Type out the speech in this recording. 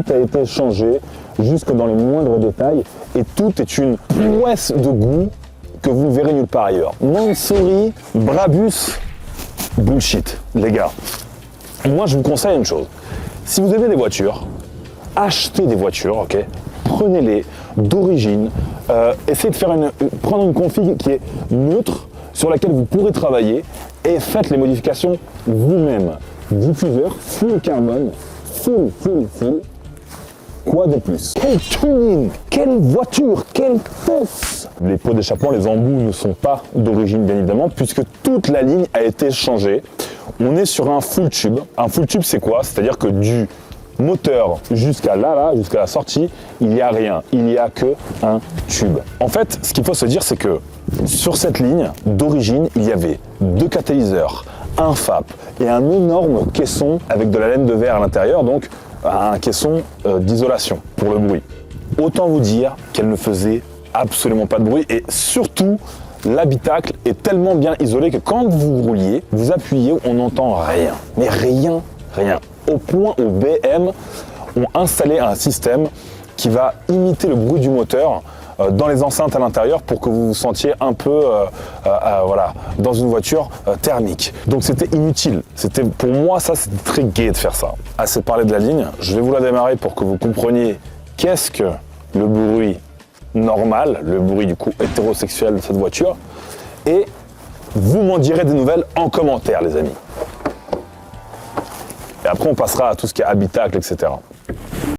tout a été changé, jusque dans les moindres détails, et tout est une prouesse de goût que vous ne verrez nulle part ailleurs. Mansory, Brabus, bullshit, les gars. Moi, je vous conseille une chose. Si vous avez des voitures, achetez des voitures, ok? Prenez-les d'origine, essayez de prendre une config qui est neutre, sur laquelle vous pourrez travailler, et faites les modifications vous-même. Diffuseur, full carbone, full. Quoi de plus? Quel tuning! Quelle voiture! Quelle force! Les pots d'échappement, les embouts ne sont pas d'origine bien évidemment, puisque toute la ligne a été changée. On est sur un full tube. Un full tube, c'est quoi? C'est-à-dire que du moteur jusqu'à jusqu'à la sortie, il n'y a rien. Il n'y a que un tube. En fait, ce qu'il faut se dire, c'est que sur cette ligne, d'origine, il y avait 2 catalyseurs, un FAP et un énorme caisson avec de la laine de verre à l'intérieur, donc un caisson d'isolation pour le bruit. Autant vous dire qu'elle ne faisait absolument pas de bruit, et surtout, l'habitacle est tellement bien isolé que quand vous rouliez, vous appuyez, on n'entend rien. Mais rien. Au point où BM ont installé un système qui va imiter le bruit du moteur dans les enceintes à l'intérieur pour que vous vous sentiez un peu voilà, dans une voiture thermique. Donc c'était inutile. Pour moi, ça, c'était très gai de faire ça. Assez parlé de la ligne, je vais vous la démarrer pour que vous compreniez qu'est-ce que le bruit normal, le bruit du coup hétérosexuel de cette voiture, et vous m'en direz des nouvelles en commentaire, les amis. Et après, on passera à tout ce qui est habitacle, etc.